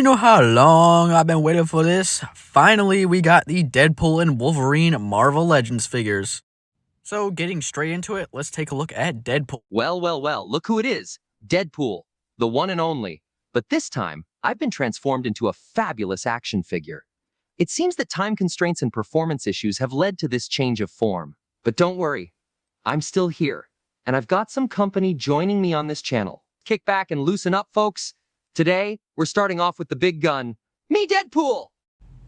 You know how long I've been waiting for this? Finally, we got the Deadpool and Wolverine Marvel Legends figures. So, getting straight into it, let's take a look at Deadpool. Well, look who it is. Deadpool, the one and only. But this time, I've been transformed into a fabulous action figure. It seems that time constraints and performance issues have led to this change of form. But don't worry, I'm still here, and I've got some company joining me on this channel. Kick back and loosen up, folks. Today, we're starting off with the big gun, me Deadpool!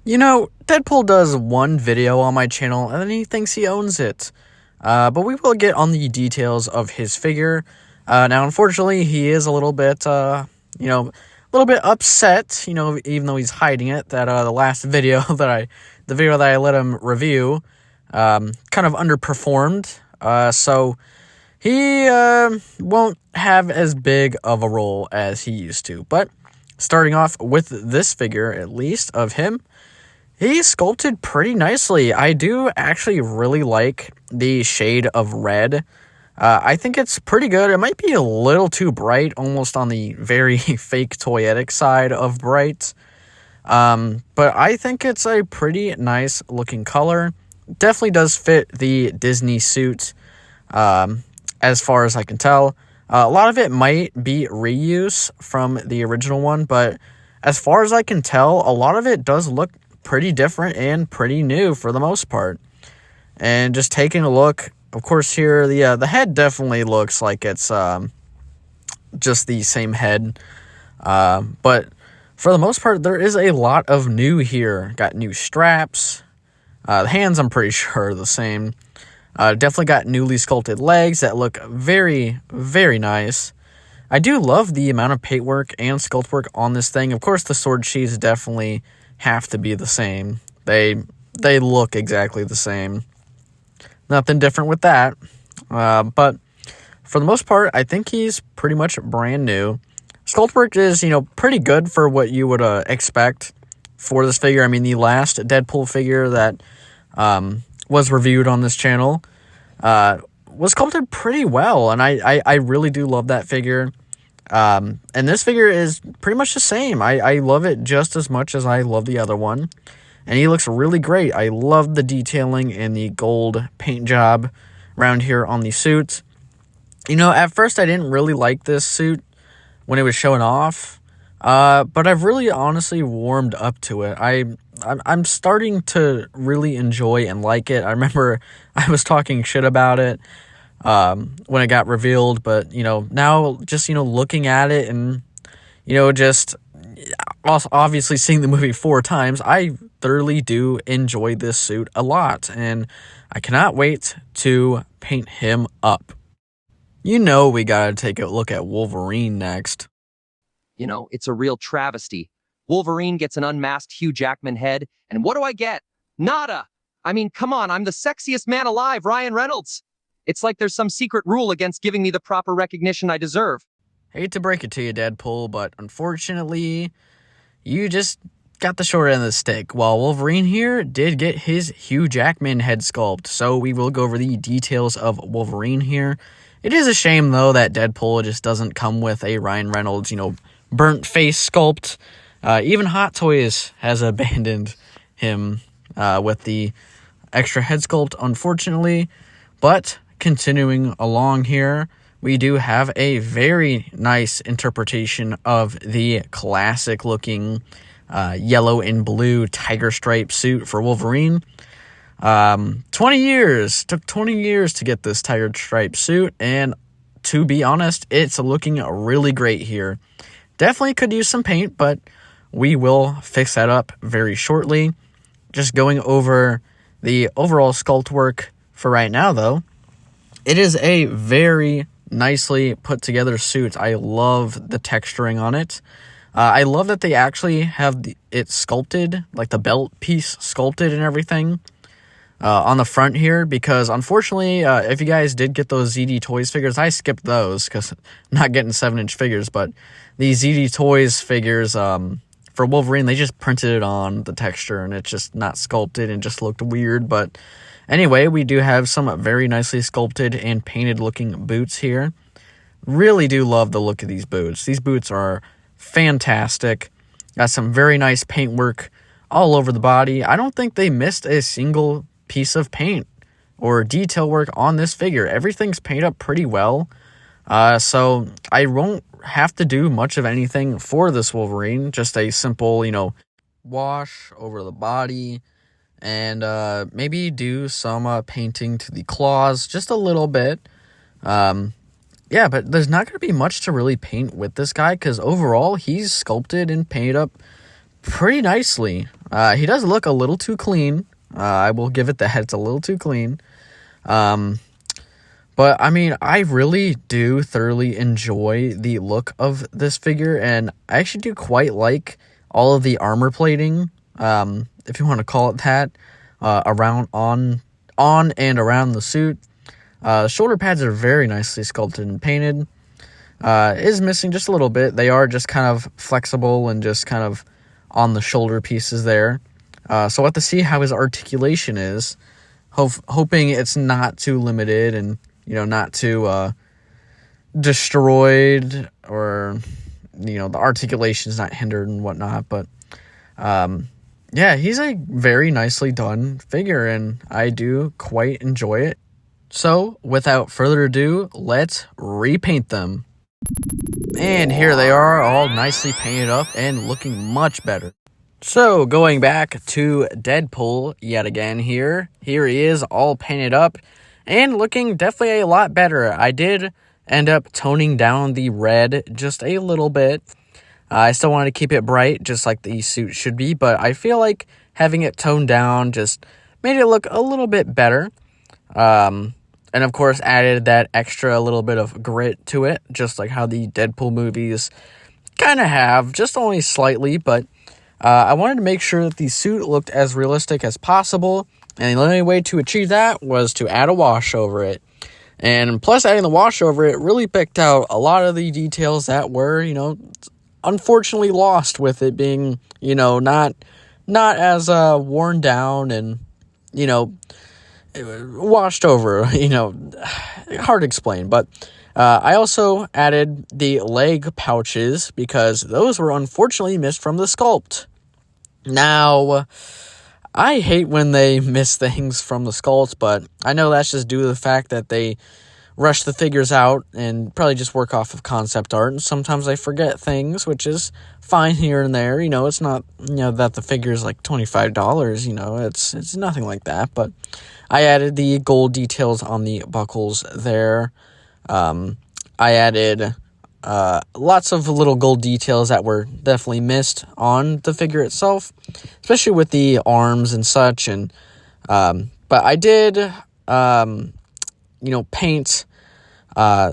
You know, Deadpool does one video on my channel, and then he thinks he owns it. But we will get on the details of his figure. Now, unfortunately, he is a little bit, a little bit upset, even though he's hiding it, that the last video that I let him review, kind of underperformed. So he won't have as big of a role as he used to. But starting off with this figure, at least, of him, he's sculpted pretty nicely. I do actually really like the shade of red. I think it's pretty good. It might be a little too bright, almost on the very fake toyetic side of bright. But I think it's a pretty nice looking color. Definitely does fit the Disney suit, as far as I can tell. A lot of it might be reuse from the original one, but as far as I can tell, a lot of it does look pretty different and pretty new for the most part. And just taking a look, of course, here the head definitely looks like it's just the same head, but for the most part, there is a lot of new here. Got new straps. The hands, I'm pretty sure, are the same. Definitely got newly sculpted legs that look very, very nice. I do love the amount of paintwork and sculpt work on this thing. Of course, the sword sheaths definitely have to be the same. They look exactly the same. Nothing different with that. But for the most part, I think he's pretty much brand new. Sculpt work is, pretty good for what you would expect for this figure. I mean, the last Deadpool figure that was reviewed on this channel was sculpted pretty well, and I really do love that figure. And this figure is pretty much the same. I love it just as much as I love the other one. And he looks really great. I love the detailing and the gold paint job around here on the suit. At first I didn't really like this suit when it was showing off. But I've really honestly warmed up to it. I'm starting to really enjoy and like it. I remember I was talking shit about it when it got revealed, but now just looking at it and just also obviously seeing the movie 4 times, I thoroughly do enjoy this suit a lot, and I cannot wait to paint him up. We gotta take a look at Wolverine next. It's a real travesty. Wolverine gets an unmasked Hugh Jackman head, and what do I get? Nada! I mean, come on, I'm the sexiest man alive, Ryan Reynolds! It's like there's some secret rule against giving me the proper recognition I deserve. Hate to break it to you, Deadpool, but unfortunately, you just got the short end of the stick, while Wolverine here did get his Hugh Jackman head sculpt, so we will go over the details of Wolverine here. It is a shame, though, that Deadpool just doesn't come with a Ryan Reynolds, burnt face sculpt. Even Hot Toys has abandoned him with the extra head sculpt, unfortunately. But continuing along here, we do have a very nice interpretation of the classic-looking yellow and blue tiger stripe suit for Wolverine. 20 years. Took 20 years to get this tiger stripe suit, and to be honest, it's looking really great here. Definitely could use some paint, but we will fix that up very shortly. Just going over the overall sculpt work for right now, though. It is a very nicely put together suit. I love the texturing on it. I love that they actually have it sculpted, like the belt piece sculpted and everything on the front here, because unfortunately, if you guys did get those ZD Toys figures, I skipped those because I'm not getting 7-inch figures, but these ZD Toys figures for Wolverine, they just printed it on the texture and it's just not sculpted and just looked weird. But anyway, we do have some very nicely sculpted and painted looking boots here. Really do love the look of these boots. These boots are fantastic. Got some very nice paint work all over the body. I don't think they missed a single piece of paint or detail work on this figure. Everything's painted up pretty well. So I won't have to do much of anything for this Wolverine. Just a simple, wash over the body and maybe do some painting to the claws, just a little bit. Yeah, but there's not going to be much to really paint with this guy because overall he's sculpted and painted up pretty nicely. He does look a little too clean. I will give it that. It's a little too clean. But, I mean, I really do thoroughly enjoy the look of this figure, and I actually do quite like all of the armor plating, if you want to call it that, on and around the suit. The shoulder pads are very nicely sculpted and painted. Is missing just a little bit. They are just kind of flexible and just kind of on the shoulder pieces there. So we'll have to see how his articulation is. Hoping it's not too limited and, not too destroyed or, the articulation's not hindered and whatnot. But, yeah, he's a very nicely done figure, and I do quite enjoy it. So, without further ado, let's repaint them. And here they are, all nicely painted up and looking much better. So, going back to Deadpool yet again here. Here he is, all painted up and looking definitely a lot better. I did end up toning down the red just a little bit. I still wanted to keep it bright, just like the suit should be, but I feel like having it toned down just made it look a little bit better. And of course added that extra little bit of grit to it, just like how the Deadpool movies kind of have, just only slightly, but I wanted to make sure that the suit looked as realistic as possible, and the only way to achieve that was to add a wash over it. And plus adding the wash over it really picked out a lot of the details that were, unfortunately lost with it being, not as worn down and, washed over, hard to explain. But I also added the leg pouches because those were unfortunately missed from the sculpt. Now, I hate when they miss things from the sculpt, but I know that's just due to the fact that they rush the figures out and probably just work off of concept art, and sometimes I forget things, which is fine here and there. It's not, that the figure is like $25, it's nothing like that, but I added the gold details on the buckles there. I added lots of little gold details that were definitely missed on the figure itself, especially with the arms and such. And but I did, paint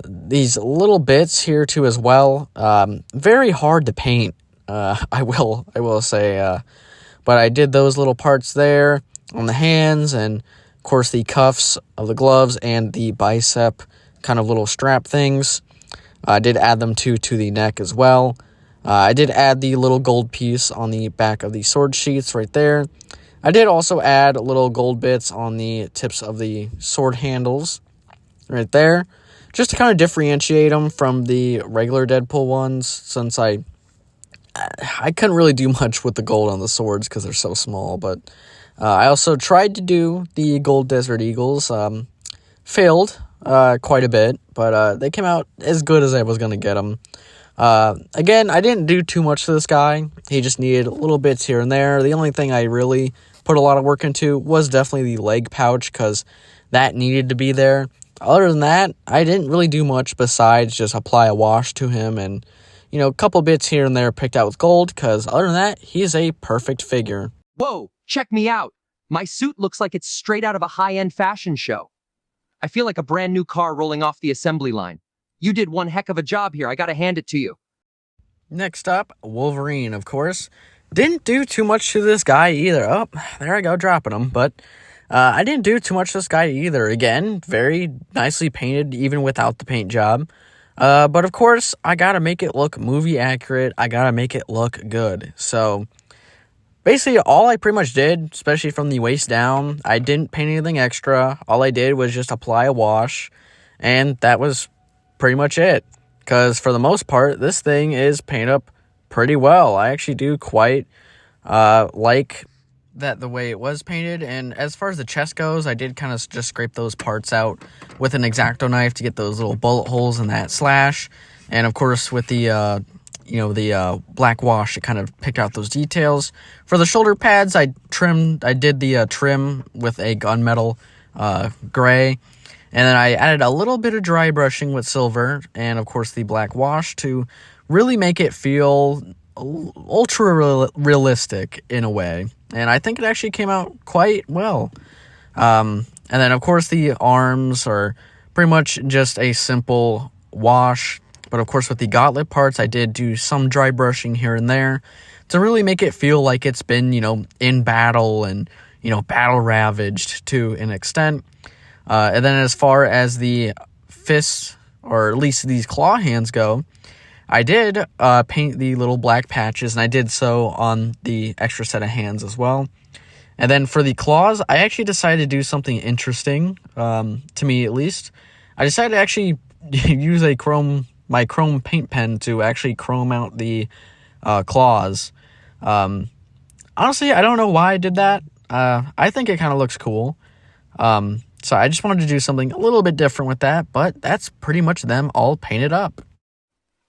these little bits here too as well. Very hard to paint, I will say. But I did those little parts there on the hands, and of course the cuffs of the gloves and the bicep kind of little strap things. I did add them to the neck as well. I did add the little gold piece on the back of the sword sheaths right there. I did also add little gold bits on the tips of the sword handles right there, just to kind of differentiate them from the regular Deadpool ones, since I couldn't really do much with the gold on the swords because they're so small. But I also tried to do the gold Desert Eagles. Failed quite a bit, but they came out as good as I was going to get them. Again, I didn't do too much to this guy. He just needed little bits here and there. The only thing I really put a lot of work into was definitely the leg pouch, because that needed to be there. Other than that, I didn't really do much besides just apply a wash to him and, a couple bits here and there picked out with gold, because other than that, he's a perfect figure. Whoa, check me out. My suit looks like it's straight out of a high-end fashion show. I feel like a brand new car rolling off the assembly line. You did one heck of a job here. I gotta hand it to you. Next up, Wolverine, of course. Didn't do too much to this guy either. Oh, there I go, dropping him. But I didn't do too much to this guy either. Again, very nicely painted, even without the paint job. But of course, I gotta make it look movie accurate. I gotta make it look good. So basically, all I pretty much did, especially from the waist down, I didn't paint anything extra. All I did was just apply a wash, and that was pretty much it. Because for the most part, this thing is painted up pretty well. I actually do quite like that the way it was painted. And as far as the chest goes, I did kind of just scrape those parts out with an X-Acto knife to get those little bullet holes in that slash. And of course with the black wash, it kind of picked out those details. For the shoulder pads, I did the trim with a gunmetal gray, and then I added a little bit of dry brushing with silver, and of course the black wash to really make it feel ultra realistic in a way. And I think it actually came out quite well. And then of course the arms are pretty much just a simple wash. But of course with the gauntlet parts, I did do some dry brushing here and there to really make it feel like it's been, in battle and, battle ravaged to an extent. And then as far as the fists, or at least these claw hands go, I did paint the little black patches, and I did so on the extra set of hands as well. And then for the claws, I actually decided to do something interesting, to me at least. I decided to actually use my chrome paint pen to actually chrome out the claws. Honestly, I don't know why I did that. I think it kind of looks cool. So I just wanted to do something a little bit different with that, but that's pretty much them all painted up.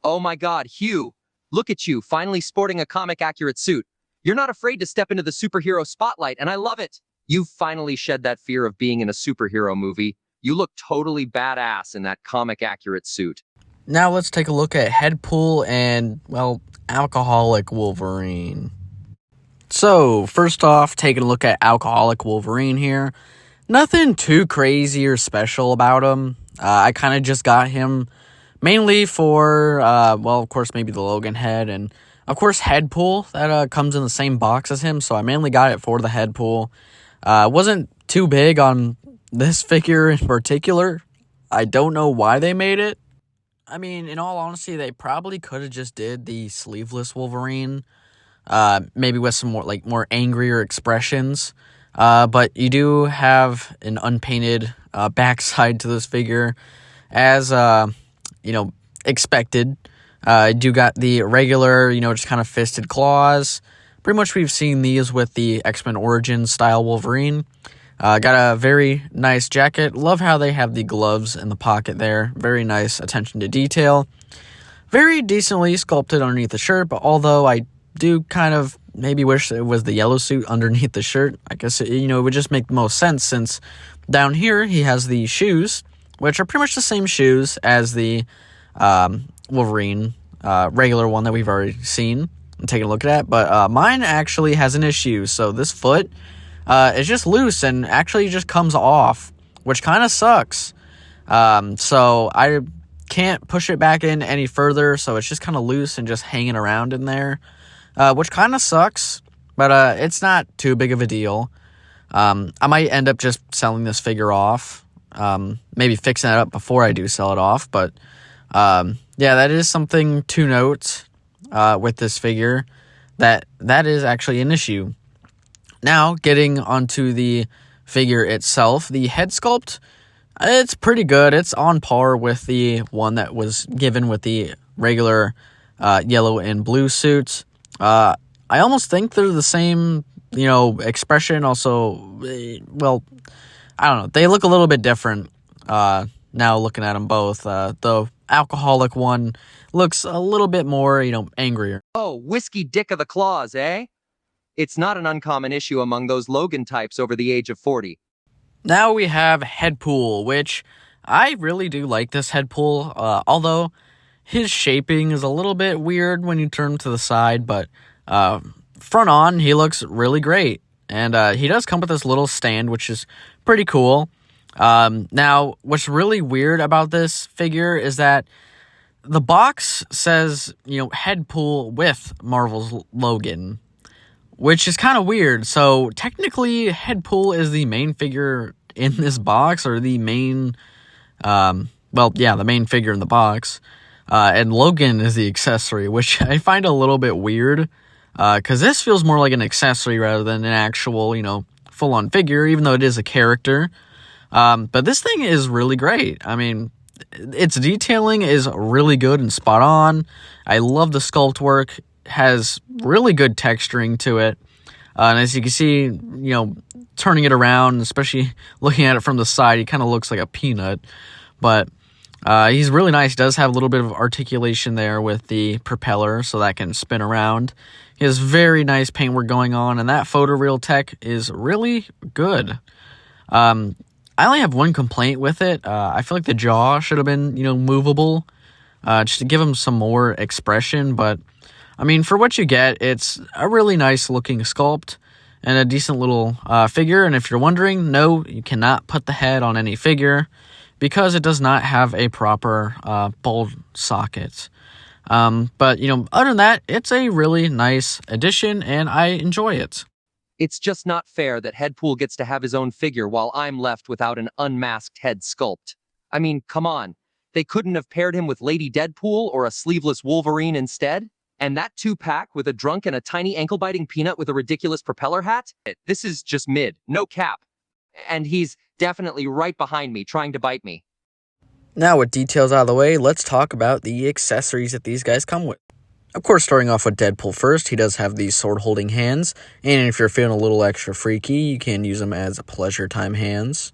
Oh my God, Hugh, look at you, finally sporting a comic-accurate suit. You're not afraid to step into the superhero spotlight, and I love it. You've finally shed that fear of being in a superhero movie. You look totally badass in that comic-accurate suit. Now let's take a look at Deadpool and, well, alcoholic Wolverine. So, first off, taking a look at alcoholic Wolverine here. Nothing too crazy or special about him. I kind of just got him mainly for, of course, maybe the Logan head, and, of course, Deadpool. That comes in the same box as him, so I mainly got it for the Deadpool. Wasn't too big on this figure in particular. I don't know why they made it. I mean, in all honesty, they probably could have just did the sleeveless Wolverine, maybe with some more angrier expressions. But you do have an unpainted backside to this figure, as expected. You do got the regular, just kind of fisted claws. Pretty much we've seen these with the X-Men Origins style Wolverine. Got a very nice jacket. Love how they have the gloves in the pocket there. Very nice attention to detail. Very decently sculpted underneath the shirt, but although I do kind of maybe wish it was the yellow suit underneath the shirt. I guess, it would just make the most sense since down here he has the shoes, which are pretty much the same shoes as the Wolverine regular one that we've already seen and taken a look at. But mine actually has an issue. So this foot is just loose and actually just comes off, which kind of sucks. So I can't push it back in any further, so it's just kind of loose and just hanging around in there. Which kind of sucks, but it's not too big of a deal. I might end up just selling this figure off, maybe fixing it up before I do sell it off, but yeah, that is something to note with this figure, that is actually an issue. Now, getting onto the figure itself, the head sculpt, it's pretty good. It's on par with the one that was given with the regular yellow and blue suits. I almost think they're the same, expression. Also, well, I don't know. They look a little bit different now looking at them both. The alcoholic one looks a little bit more, angrier. Oh, whiskey dick of the claws, eh? It's not an uncommon issue among those Logan types over the age of 40. Now we have Deadpool, which I really do like this Deadpool, although his shaping is a little bit weird when you turn him to the side, but front on, he looks really great. And he does come with this little stand, which is pretty cool. Now, what's really weird about this figure is that the box says, Deadpool with Marvel's Logan, which is kind of weird. So technically, Deadpool is the main figure in this box, or the main, the main figure in the box. And Logan is the accessory, which I find a little bit weird, because this feels more like an accessory rather than an actual, full-on figure, even though it is a character. But this thing is really great. I mean, its detailing is really good and spot on. I love the sculpt work. has really good texturing to it. And as you can see, turning it around, especially looking at it from the side, he kind of looks like a peanut. But he's really nice. He does have a little bit of articulation there with the propeller, so that can spin around. He has very nice paintwork going on, and that photoreal tech is really good. I only have one complaint with it. I feel like the jaw should have been, movable, just to give him some more expression. But, I mean, for what you get, it's a really nice looking sculpt and a decent little figure. And if you're wondering, no, you cannot put the head on any figure because it does not have a proper bulb socket. But, other than that, it's a really nice addition, and I enjoy it. It's just not fair that Deadpool gets to have his own figure while I'm left without an unmasked head sculpt. I mean, come on. They couldn't have paired him with Lady Deadpool or a sleeveless Wolverine instead? And that 2-pack with a drunk and a tiny ankle-biting peanut with a ridiculous propeller hat? This is just mid. No cap. And he's definitely right behind me, trying to bite me. Now, with details out of the way, let's talk about the accessories that these guys come with. Of course, starting off with Deadpool first, he does have these sword-holding hands, and if you're feeling a little extra freaky, you can use them as pleasure time hands.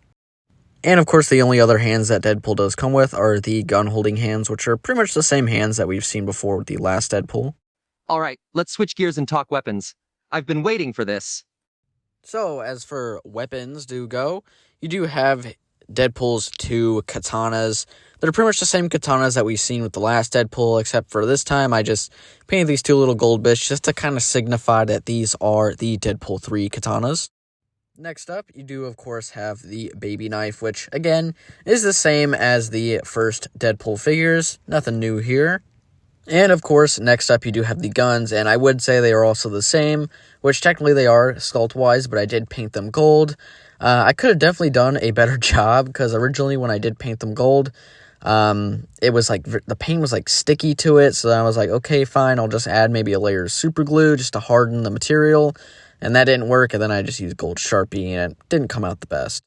And of course, the only other hands that Deadpool does come with are the gun-holding hands, which are pretty much the same hands that we've seen before with the last Deadpool. Alright, let's switch gears and talk weapons. I've been waiting for this. So, as for weapons do go, you do have Deadpool's 2 katanas. They're pretty much the same katanas that we've seen with the last Deadpool, except for this time I just painted these 2 little gold bits just to kind of signify that these are the Deadpool 3 katanas. Next up, you do, of course, have the baby knife, which, again, is the same as the first Deadpool figures. Nothing new here. And, of course, next up, you do have the guns, and I would say they are also the same, which technically they are sculpt-wise, but I did paint them gold. I could have definitely done a better job, because originally when I did paint them gold, it was like, the paint was like sticky to it, so I was like, okay, fine, I'll just add maybe a layer of super glue just to harden the material. And that didn't work, and then I just used gold Sharpie, and it didn't come out the best.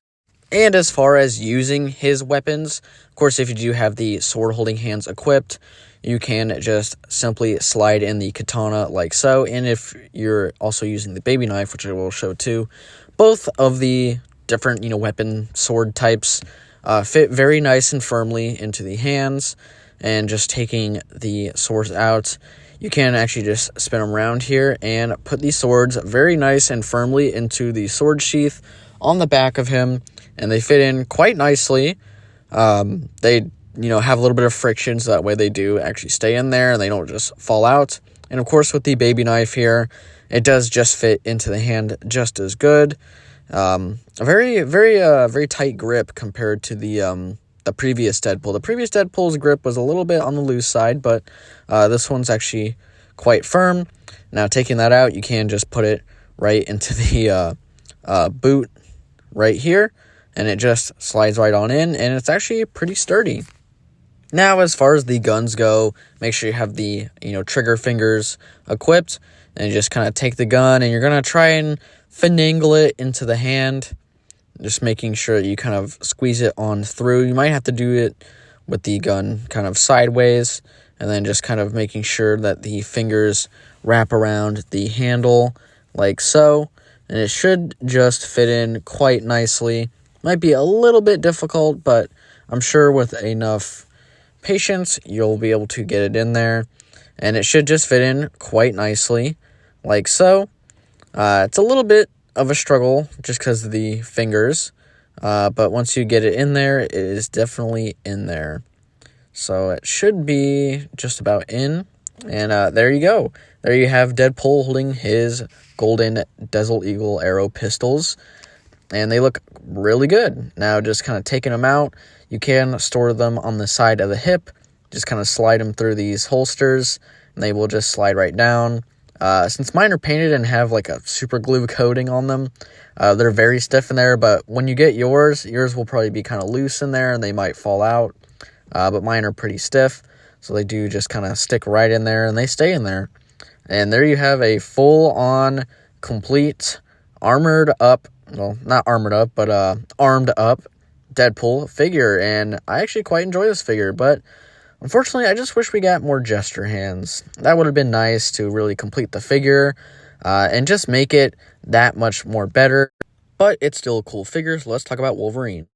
And as far as using his weapons, of course, if you do have the sword-holding hands equipped, you can just simply slide in the katana like so. And if you're also using the baby knife, which I will show too, both of the different, weapon sword types fit very nice and firmly into the hands. And just taking the swords out, you can actually just spin them around here and put these swords very nice and firmly into the sword sheath on the back of him, and they fit in quite nicely. They, have a little bit of friction, so that way they do actually stay in there and they don't just fall out. And of course, with the baby knife here, it does just fit into the hand just as good. A very tight grip compared to the previous Deadpool. The previous Deadpool's grip was a little bit on the loose side, but this one's actually quite firm. Now, taking that out, you can just put it right into the boot right here, and it just slides right on in, and it's actually pretty sturdy. Now, as far as the guns go, make sure you have the, trigger fingers equipped, and you just kind of take the gun, and you're going to try and finagle it into the hand, just making sure you kind of squeeze it on through. You might have to do it with the gun kind of sideways, and then just kind of making sure that the fingers wrap around the handle like so, and it should just fit in quite nicely. Might be a little bit difficult, but I'm sure with enough patience, you'll be able to get it in there, and it should just fit in quite nicely like so. It's a little bit of a struggle just because of the fingers, but once you get it in there, it is definitely in there. So it should be just about in, and there you go. There you have Deadpool holding his golden Desert Eagle arrow pistols, and they look really good. Now, just kind of taking them out, you can store them on the side of the hip, just kind of slide them through these holsters, and they will just slide right down. Since mine are painted and have like a super glue coating on them, they're very stiff in there, but when you get yours will probably be kind of loose in there and they might fall out, but mine are pretty stiff, so they do just kind of stick right in there and they stay in there. And there you have a full-on, complete, armored up, well, not armored up, but armed up Deadpool figure, and I actually quite enjoy this figure, but Unfortunately, I just wish we got more gesture hands. That would have been nice to really complete the figure and just make it that much more better. But it's still a cool figure, so let's talk about Wolverine.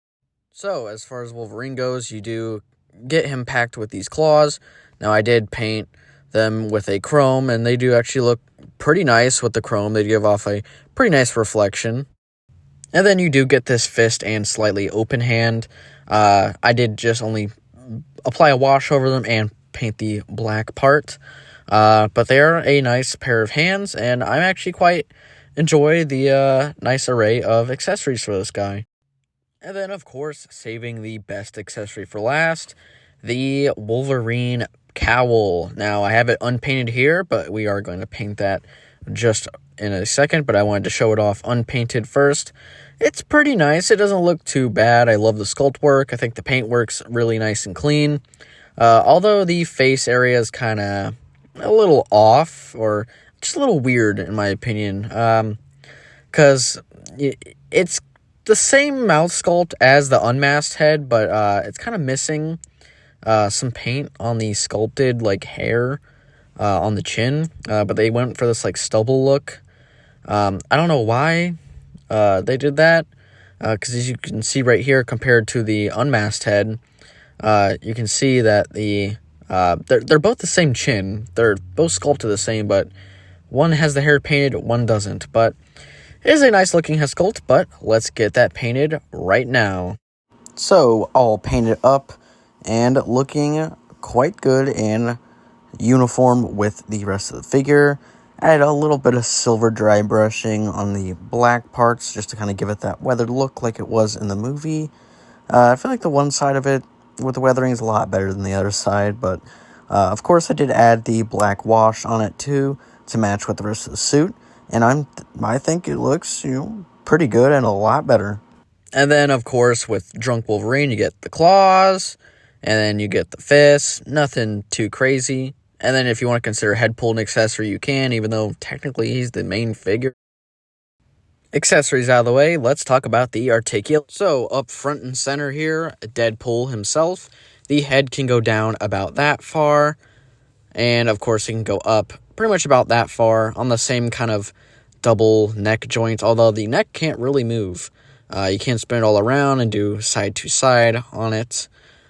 So, as far as Wolverine goes, you do get him packed with these claws. Now, I did paint them with a chrome, and they do actually look pretty nice with the chrome. They give off a pretty nice reflection. And then you do get this fist and slightly open hand. I did just only apply a wash over them and paint the black part. But they are a nice pair of hands, and I actually quite enjoy the nice array of accessories for this guy. And then, of course, saving the best accessory for last, the Wolverine cowl. Now, I have it unpainted here, but we are going to paint that just in a second, but I wanted to show it off unpainted first. It's pretty nice. It doesn't look too bad. I love the sculpt work. I think the paint works really nice and clean. Although the face area is kind of a little off, or just a little weird, in my opinion, because it's the same mouth sculpt as the unmasked head, but it's kind of missing some paint on the sculpted hair on the chin, but they went for this stubble look. I don't know why they did that, because as you can see right here, compared to the unmasked head, you can see that they're both the same chin. They're both sculpted the same, but one has the hair painted, one doesn't. But it is a nice looking head sculpt, but let's get that painted right now. So, all painted up and looking quite good and uniform with the rest of the figure. Add a little bit of silver dry brushing on the black parts just to kind of give it that weathered look like it was in the movie. I feel like the one side of it with the weathering is a lot better than the other side, but of course I did add the black wash on it too to match with the rest of the suit, and I think it looks pretty good and a lot better. And then of course with Drunk Wolverine you get the claws, and then you get the fists. Nothing too crazy. And then if you want to consider head pull an accessory, you can, even though technically he's the main figure. Accessories out of the way, let's talk about the articulate. So, up front and center here, Deadpool himself. The head can go down about that far, and of course it can go up pretty much about that far on the same kind of double neck joint, although the neck can't really move. You can't spin it all around and do side to side on it.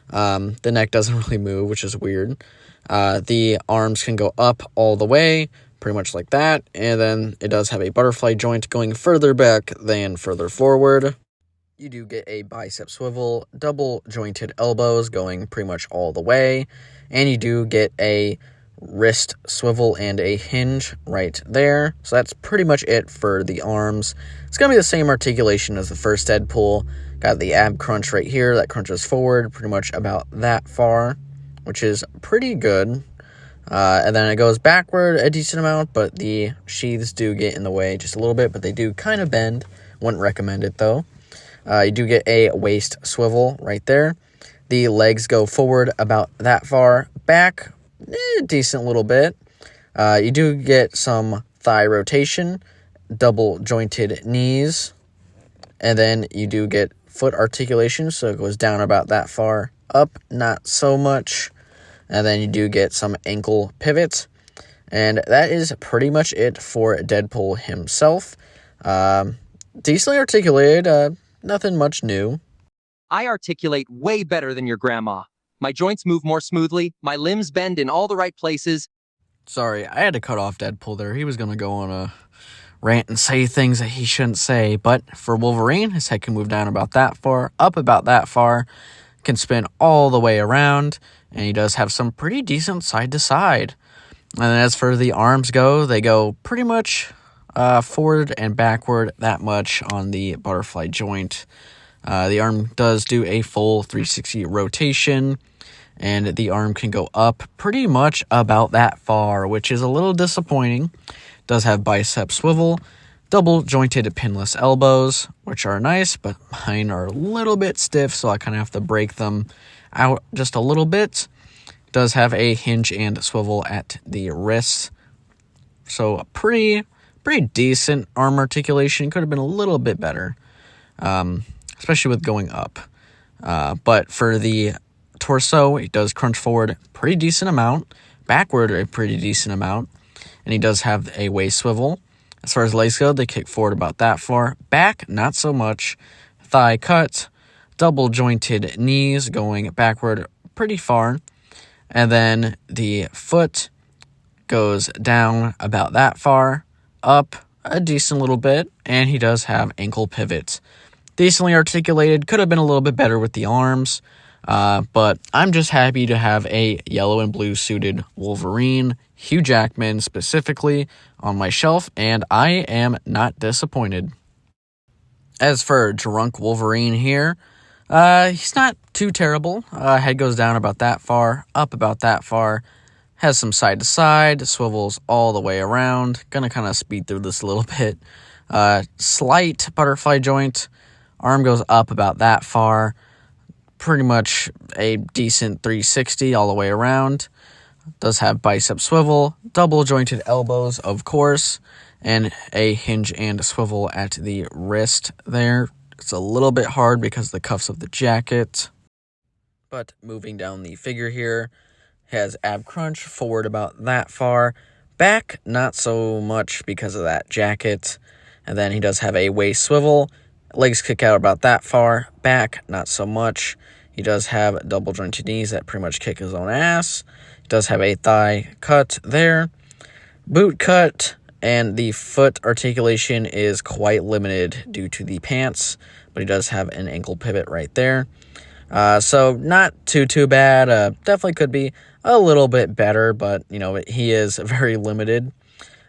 The neck doesn't really move, which is weird. The arms can go up all the way, pretty much like that, and then it does have a butterfly joint going further back than further forward. You do get a bicep swivel, double jointed elbows going pretty much all the way, and you do get a wrist swivel and a hinge right there. So that's pretty much it for the arms. It's going to be the same articulation as the first Deadpool. Got the ab crunch right here that crunches forward pretty much about that far, which is pretty good. And then it goes backward a decent amount, but the sheaths do get in the way just a little bit, but they do kind of bend. Wouldn't recommend it, though. You do get a waist swivel right there. The legs go forward about that far. Back, a decent little bit. You do get some thigh rotation, double jointed knees, and then you do get foot articulation, so it goes down about that far. Up, not so much. And then you do get some ankle pivots. And that is pretty much it for Deadpool himself. Decently articulated, nothing much new. I articulate way better than your grandma. My joints move more smoothly, my limbs bend in all the right places. Sorry, I had to cut off Deadpool there. He was going to go on a rant and say things that he shouldn't say. But for Wolverine, his head can move down about that far, up about that far, can spin all the way around, and he does have some pretty decent side to side. And then as for the arms go, they go pretty much forward and backward that much on the butterfly joint. The arm does do a full 360 rotation, and the arm can go up pretty much about that far, which is a little disappointing. Does have bicep swivel, double jointed pinless elbows, which are nice, but mine are a little bit stiff, so I kind of have to break them out just a little bit. Does have a hinge and swivel at the wrists, so a pretty decent arm articulation. Could have been a little bit better, especially with going up. But for the torso, he does crunch forward pretty decent amount, backward a pretty decent amount, and he does have a waist swivel. As far as legs go, they kick forward about that far. Back, not so much. Thigh cut, double jointed knees going backward pretty far. And then the foot goes down about that far, up a decent little bit, and he does have ankle pivots. Decently articulated, could have been a little bit better with the arms, but I'm just happy to have a yellow and blue suited Wolverine, Hugh Jackman specifically, on my shelf, and I am not disappointed. As for Drunk Wolverine here, he's not too terrible. Head goes down about that far, up about that far, has some side to side, swivels all the way around. Gonna kind of speed through this a little bit. Slight butterfly joint, arm goes up about that far, pretty much a decent 360 all the way around. Does have bicep swivel, double jointed elbows, of course, and a hinge and swivel at the wrist there. It's a little bit hard because of the cuffs of the jacket. But moving down the figure here, has ab crunch forward about that far. Back, not so much because of that jacket. And then he does have a waist swivel. Legs kick out about that far. Back, not so much. He does have double jointed knees that pretty much kick his own ass. He does have a thigh cut there. Boot cut. And the foot articulation is quite limited due to the pants. But he does have an ankle pivot right there. So not too bad. Definitely could be a little bit better, but, you know, he is very limited.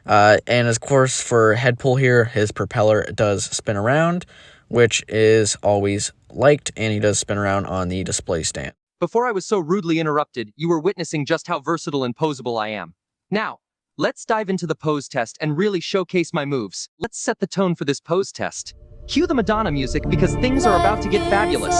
And, of course, for head pull here, his propeller does spin around, which is always liked, and he does spin around on the display stand. Before I was so rudely interrupted, you were witnessing just how versatile and posable I am. Now, let's dive into the pose test and really showcase my moves. Let's set the tone for this pose test. Cue the Madonna music because things are about to get fabulous.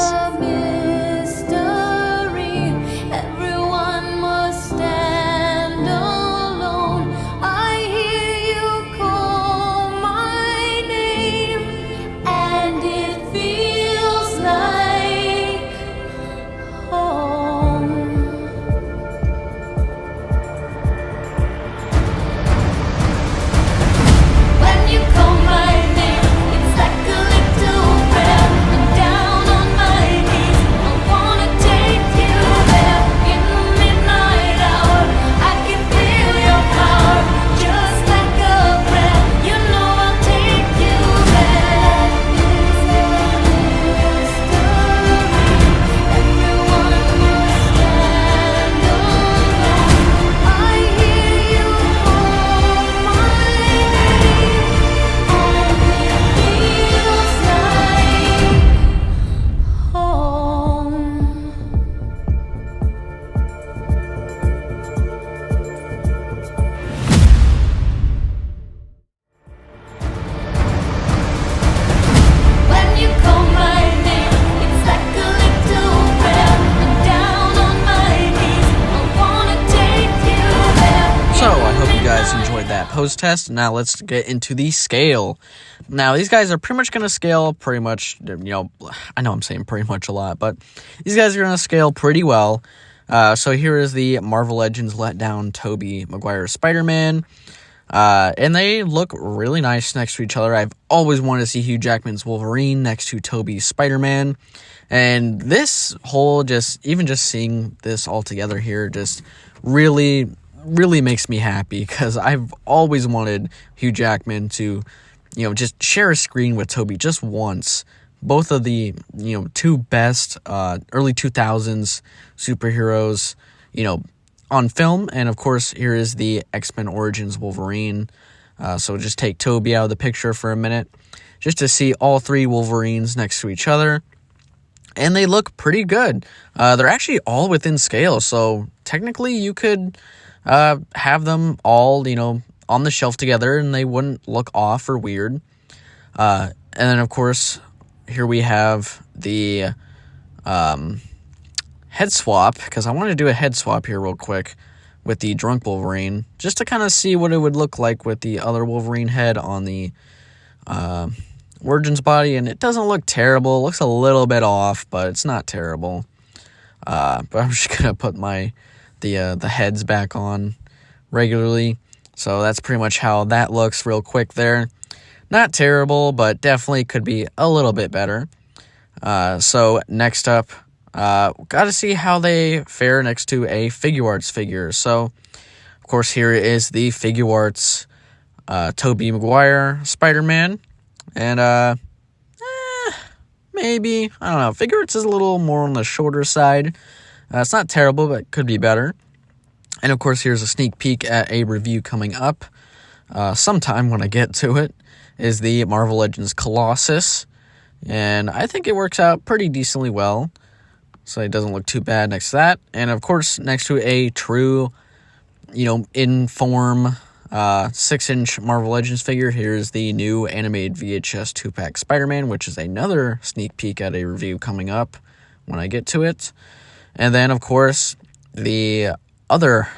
Pose test. Now let's get into the scale. Now these guys are pretty much going to scale pretty much, you know, I know I'm saying pretty much a lot, but these guys are going to scale pretty well. So here is the Marvel Legends letdown Tobey Maguire Spider-Man. And they look really nice next to each other. I've always wanted to see Hugh Jackman's Wolverine next to Tobey's Spider-Man. And this whole even just seeing this all together here just really makes me happy because I've always wanted Hugh Jackman to, you know, just share a screen with Tobey just once. Both of the, you know, two best early 2000s superheroes, you know, on film. And of course, here is the X-Men Origins Wolverine. So just take Tobey out of the picture for a minute just to see all three Wolverines next to each other. And they look pretty good. They're actually all within scale. So technically you could have them all, you know, on the shelf together and they wouldn't look off or weird. And then, of course, here we have the head swap, because I want to do a head swap here real quick with the Drunk Wolverine, just to kind of see what it would look like with the other Wolverine head on the Origins body, and it doesn't look terrible. It looks a little bit off, but it's not terrible. But I'm just gonna put the heads back on regularly. So that's pretty much how that looks real quick there. Not terrible, but definitely could be a little bit better. So next up, got to see how they fare next to a Figuarts figure. So, of course, here is the Figuarts Tobey Maguire Spider-Man. And, maybe, I don't know, Figuarts is a little more on the shorter side. It's not terrible, but could be better. And, of course, here's a sneak peek at a review coming up. Sometime when I get to it, is the Marvel Legends Colossus. And I think it works out pretty decently well. So it doesn't look too bad next to that. And, of course, next to a true, in-form 6-inch Marvel Legends figure, here's the new animated VHS 2-pack Spider-Man, which is another sneak peek at a review coming up when I get to it. And then, of course, the other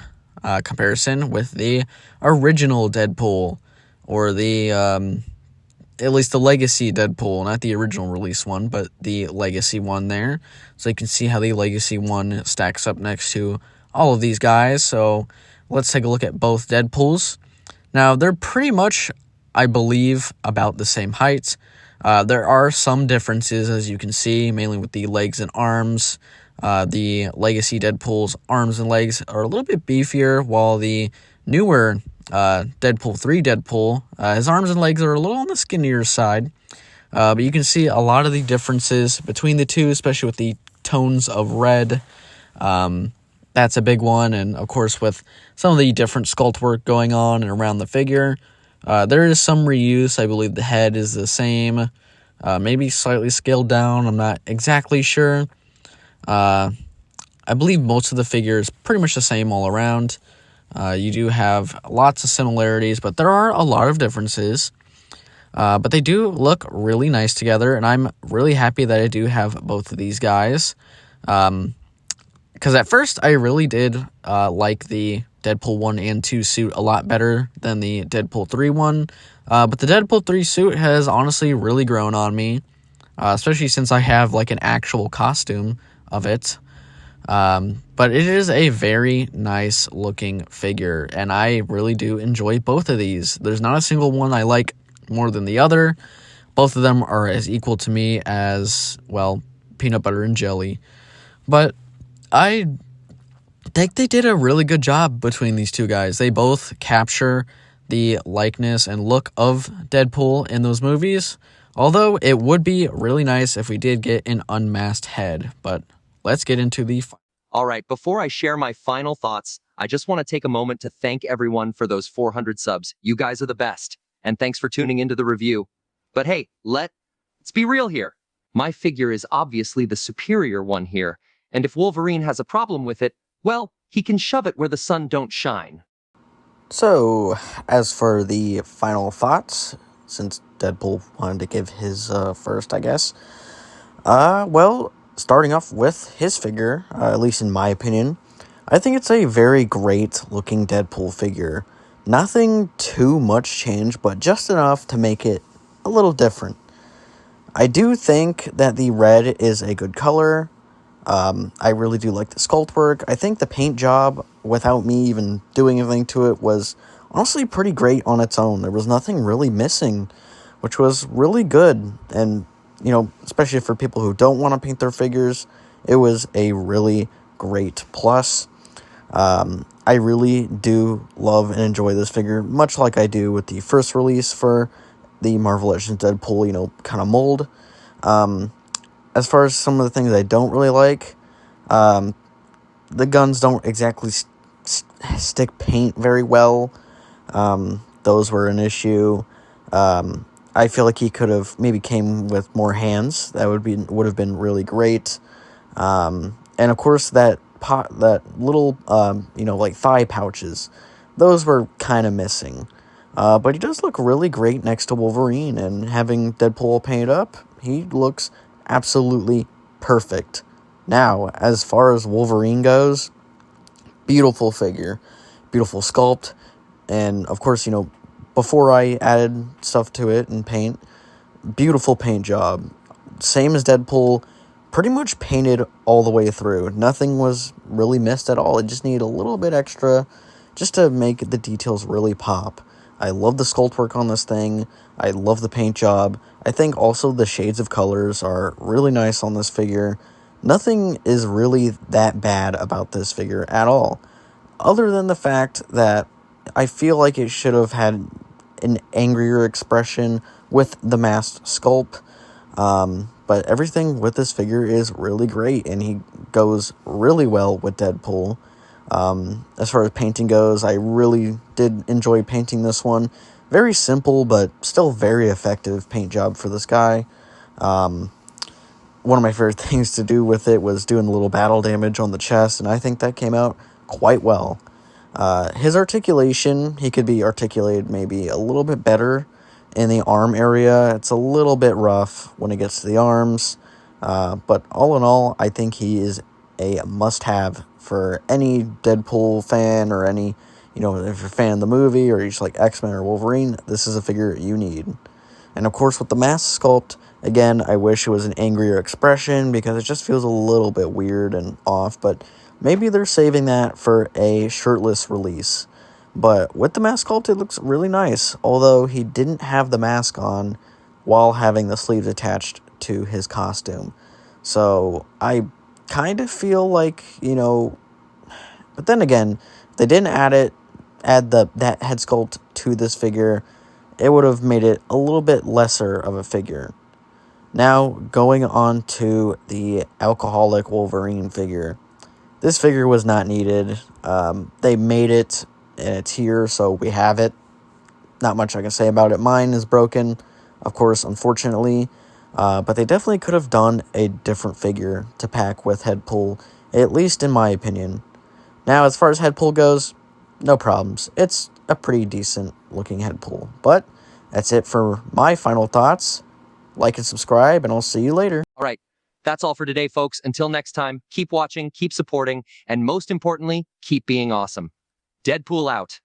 comparison with the original Deadpool, or the, at least the Legacy Deadpool, not the original release one, but the Legacy one there. So you can see how the Legacy one stacks up next to all of these guys. So let's take a look at both Deadpools. Now, they're pretty much, I believe, about the same height. There are some differences, as you can see, mainly with the legs and arms. The Legacy Deadpool's arms and legs are a little bit beefier, while the newer Deadpool 3 Deadpool, his arms and legs are a little on the skinnier side. But you can see a lot of the differences between the two, especially with the tones of red. That's a big one. And, of course, with some of the different sculpt work going on and around the figure, there is some reuse. I believe the head is the same, maybe slightly scaled down. I'm not exactly sure. I believe most of the figure is pretty much the same all around. You do have lots of similarities, but there are a lot of differences. But they do look really nice together, and I'm really happy that I do have both of these guys. Because at first, I really did like the Deadpool 1 and 2 suit a lot better than the Deadpool 3 one. But the Deadpool 3 suit has honestly really grown on me, especially since I have like an actual costume of it. But it is a very nice looking figure, and I really do enjoy both of these. There's not a single one I like more than the other. Both of them are as equal to me as, well, peanut butter and jelly. But I think they did a really good job between these two guys. They both capture the likeness and look of Deadpool in those movies. Although it would be really nice if we did get an unmasked head. But let's get into the... All right, before I share my final thoughts, I just want to take a moment to thank everyone for those 400 subs. You guys are the best. And thanks for tuning into the review. But hey, let's be real here. My figure is obviously the superior one here. And if Wolverine has a problem with it, well, he can shove it where the sun don't shine. So, as for the final thoughts, since Deadpool wanted to give his first, I guess. Well, starting off with his figure, at least in my opinion, I think it's a very great looking Deadpool figure. Nothing too much changed, but just enough to make it a little different. I do think that the red is a good color. I really do like the sculpt work. I think the paint job, without me even doing anything to it, was honestly pretty great on its own. There was nothing really missing, which was really good. And, especially for people who don't want to paint their figures, it was a really great plus. I really do love and enjoy this figure, much like I do with the first release for the Marvel Legends Deadpool, kind of mold. As far as some of the things I don't really like, the guns don't exactly stick paint very well. Those were an issue. I feel like he could have maybe came with more hands. That would have been really great. And of course that little like thigh pouches, those were kind of missing. But he does look really great next to Wolverine, and having Deadpool painted up, he looks absolutely perfect. Now, as far as Wolverine goes, beautiful figure, beautiful sculpt, and of course, before I added stuff to it and paint, beautiful paint job. Same as Deadpool, pretty much painted all the way through. Nothing was really missed at all. It just needed a little bit extra just to make the details really pop. I love the sculpt work on this thing. I love the paint job. I think also the shades of colors are really nice on this figure. Nothing is really that bad about this figure at all, other than the fact that I feel like it should have had an angrier expression with the masked sculpt. But everything with this figure is really great, and he goes really well with Deadpool. As far as painting goes, I really did enjoy painting this one. Very simple, but still very effective paint job for this guy. One of my favorite things to do with it was doing a little battle damage on the chest, and I think that came out quite well. His articulation, he could be articulated maybe a little bit better in the arm area. It's a little bit rough when it gets to the arms, but all in all, I think he is a must-have for any Deadpool fan, or any, if you're a fan of the movie, or you just like X-Men or Wolverine, this is a figure you need. And of course, with the mask sculpt, again, I wish it was an angrier expression, because it just feels a little bit weird and off, but maybe they're saving that for a shirtless release. But with the mask sculpt, it looks really nice, although he didn't have the mask on while having the sleeves attached to his costume. So I kind of feel like, but then again, if they didn't add that head sculpt to this figure, it would have made it a little bit lesser of a figure. Now, going on to the alcoholic Wolverine figure. This figure was not needed. They made it, and it's here, so we have it. Not much I can say about it. Mine is broken, of course, unfortunately. But they definitely could have done a different figure to pack with Deadpool, at least in my opinion. Now, as far as Deadpool goes, no problems. It's a pretty decent looking Deadpool. But that's it for my final thoughts. Like and subscribe, and I'll see you later. All right, that's all for today, folks. Until next time, keep watching, keep supporting, and most importantly, keep being awesome. Deadpool out.